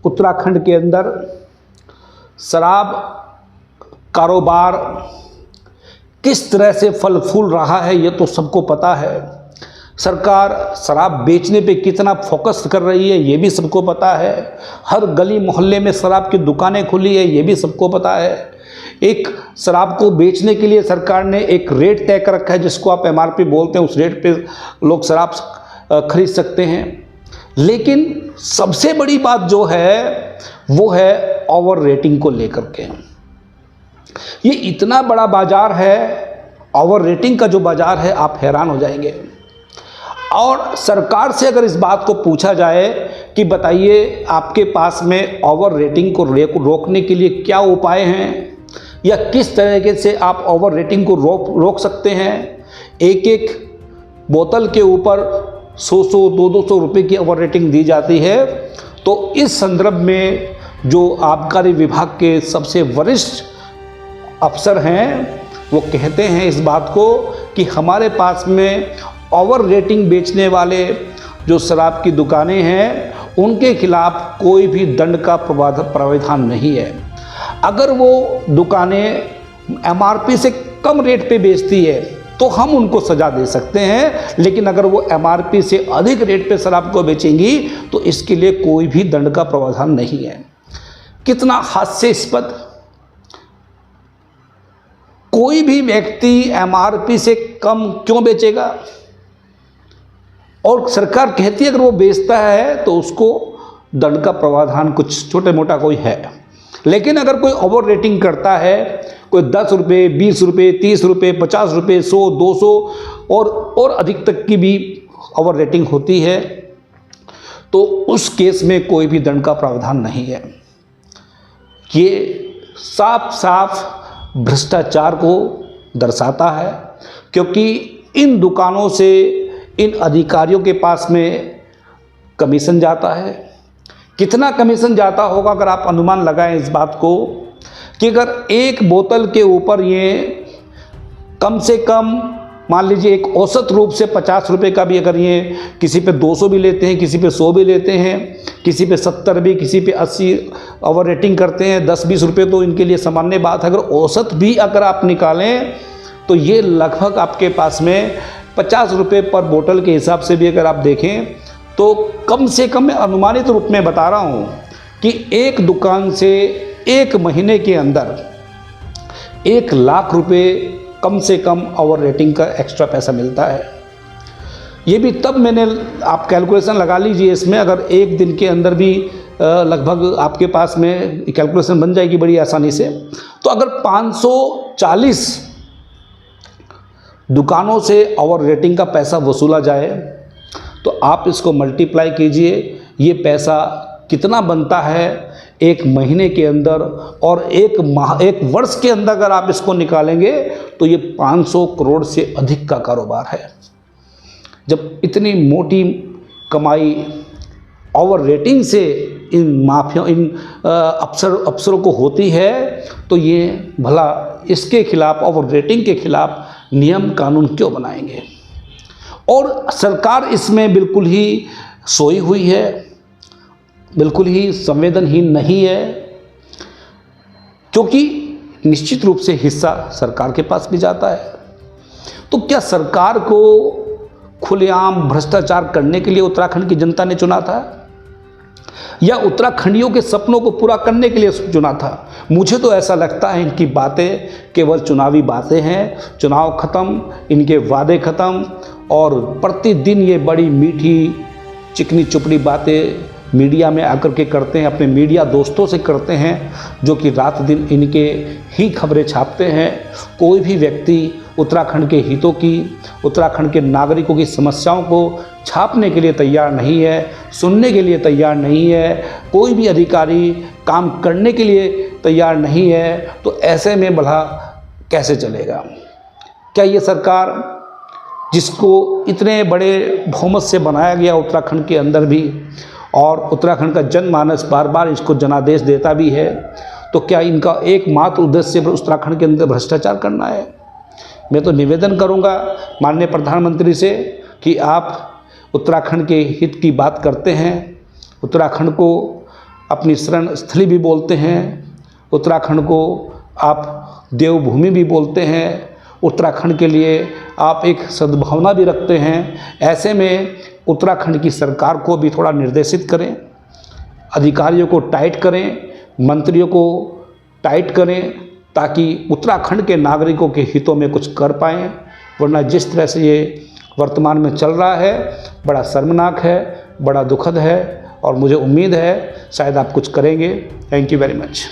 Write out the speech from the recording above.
उत्तराखंड के अंदर शराब कारोबार किस तरह से फल फूल रहा है ये तो सबको पता है। सरकार शराब बेचने पे कितना फोकस कर रही है ये भी सबको पता है। हर गली मोहल्ले में शराब की दुकानें खुली है ये भी सबको पता है। एक शराब को बेचने के लिए सरकार ने एक रेट तय कर रखा है जिसको आप एमआरपी बोलते हैं, उस रेट पे लोग शराब खरीद सकते हैं। लेकिन सबसे बड़ी बात जो है वो है ओवर रेटिंग को लेकर के। ये इतना बड़ा बाजार है, ओवर रेटिंग का जो बाजार है, आप हैरान हो जाएंगे। और सरकार से अगर इस बात को पूछा जाए कि बताइए आपके पास में ओवर रेटिंग को रोकने के लिए क्या उपाय हैं या किस तरीके से आप ओवर रेटिंग को रोक सकते हैं। एक एक बोतल के ऊपर 100-100, 200-200 रुपये की ओवर रेटिंग दी जाती है। तो इस संदर्भ में जो आबकारी विभाग के सबसे वरिष्ठ अफसर हैं वो कहते हैं इस बात को कि हमारे पास में ओवर रेटिंग बेचने वाले जो शराब की दुकानें हैं उनके खिलाफ कोई भी दंड का प्रावधान नहीं है। अगर वो दुकानें एमआरपी से कम रेट पे बेचती है तो हम उनको सजा दे सकते हैं, लेकिन अगर वो एमआरपी से अधिक रेट पे शराब को बेचेंगी तो इसके लिए कोई भी दंड का प्रावधान नहीं है। कितना हास्यास्पद। कोई भी व्यक्ति एमआरपी से कम क्यों बेचेगा? और सरकार कहती है अगर वो बेचता है तो उसको दंड का प्रावधान कुछ छोटे मोटा कोई है। लेकिन अगर कोई ओवर रेटिंग करता है, कोई 10 रुपये, 20 रुपये, 30 रुपये, 50 रुपये, 100, 200 और अधिक तक की भी ओवर रेटिंग होती है तो उस केस में कोई भी दंड का प्रावधान नहीं है। ये साफ साफ भ्रष्टाचार को दर्शाता है, क्योंकि इन दुकानों से इन अधिकारियों के पास में कमीशन जाता है। कितना कमीशन जाता होगा अगर आप अनुमान लगाएं इस बात को कि अगर एक बोतल के ऊपर ये कम से कम मान लीजिए एक औसत रूप से 50 रुपये का भी, अगर ये किसी पे 200 भी लेते हैं, किसी पे 100 भी लेते हैं, किसी पे 70 भी, किसी पे 80 ओवर रेटिंग करते हैं, 10-20 रुपये तो इनके लिए सामान्य बात है। अगर औसत भी अगर आप निकालें तो ये लगभग आपके पास में 50 रुपये पर बोतल के हिसाब से भी अगर आप देखें तो कम से कम मैं अनुमानित रूप में बता रहा हूँ कि एक दुकान से एक महीने के अंदर 1 लाख रुपये कम से कम ओवर रेटिंग का एक्स्ट्रा पैसा मिलता है। ये भी तब मैंने, आप कैलकुलेशन लगा लीजिए इसमें, अगर एक दिन के अंदर भी लगभग आपके पास में कैलकुलेशन बन जाएगी बड़ी आसानी से। तो अगर 540 दुकानों से ओवर रेटिंग का पैसा वसूला जाए तो आप इसको मल्टीप्लाई कीजिए, ये पैसा कितना बनता है एक महीने के अंदर, और एक वर्ष के अंदर अगर आप इसको निकालेंगे तो ये 500 करोड़ से अधिक का कारोबार है। जब इतनी मोटी कमाई ओवर रेटिंग से इन माफिया, इन अफसरों को होती है तो ये भला इसके खिलाफ, ओवर रेटिंग के खिलाफ नियम कानून क्यों बनाएंगे? और सरकार इसमें बिल्कुल ही सोई हुई है, बिल्कुल ही संवेदनहीन नहीं है, क्योंकि निश्चित रूप से हिस्सा सरकार के पास भी जाता है। तो क्या सरकार को खुलेआम भ्रष्टाचार करने के लिए उत्तराखंड की जनता ने चुना था या उत्तराखंडियों के सपनों को पूरा करने के लिए चुना था? मुझे तो ऐसा लगता है इनकी बातें केवल चुनावी बातें हैं। चुनाव खत्म, इनके वादे खत्म, और प्रतिदिन ये बड़ी मीठी चिकनी चुपड़ी बातें मीडिया में आकर के करते हैं, अपने मीडिया दोस्तों से करते हैं जो कि रात दिन इनके ही खबरें छापते हैं। कोई भी व्यक्ति उत्तराखंड के हितों की, उत्तराखंड के नागरिकों की समस्याओं को छापने के लिए तैयार नहीं है, सुनने के लिए तैयार नहीं है, कोई भी अधिकारी काम करने के लिए तैयार नहीं है। तो ऐसे में भला कैसे चलेगा? क्या ये सरकार, जिसको इतने बड़े बहुमत से बनाया गया उत्तराखंड के अंदर भी, और उत्तराखंड का जनमानस बार बार इसको जनादेश देता भी है, तो क्या इनका एकमात्र उद्देश्य उत्तराखंड के अंदर भ्रष्टाचार करना है? मैं तो निवेदन करूंगा माननीय प्रधानमंत्री से कि आप उत्तराखंड के हित की बात करते हैं, उत्तराखंड को अपनी शरण स्थली भी बोलते हैं, उत्तराखंड को आप देवभूमि भी बोलते हैं, उत्तराखंड के लिए आप एक सद्भावना भी रखते हैं। ऐसे में उत्तराखंड की सरकार को भी थोड़ा निर्देशित करें, अधिकारियों को टाइट करें, मंत्रियों को टाइट करें, ताकि उत्तराखंड के नागरिकों के हितों में कुछ कर पाएँ। वरना जिस तरह से ये वर्तमान में चल रहा है, बड़ा शर्मनाक है, बड़ा दुखद है, और मुझे उम्मीद है शायद आप कुछ करेंगे। Thank you very much.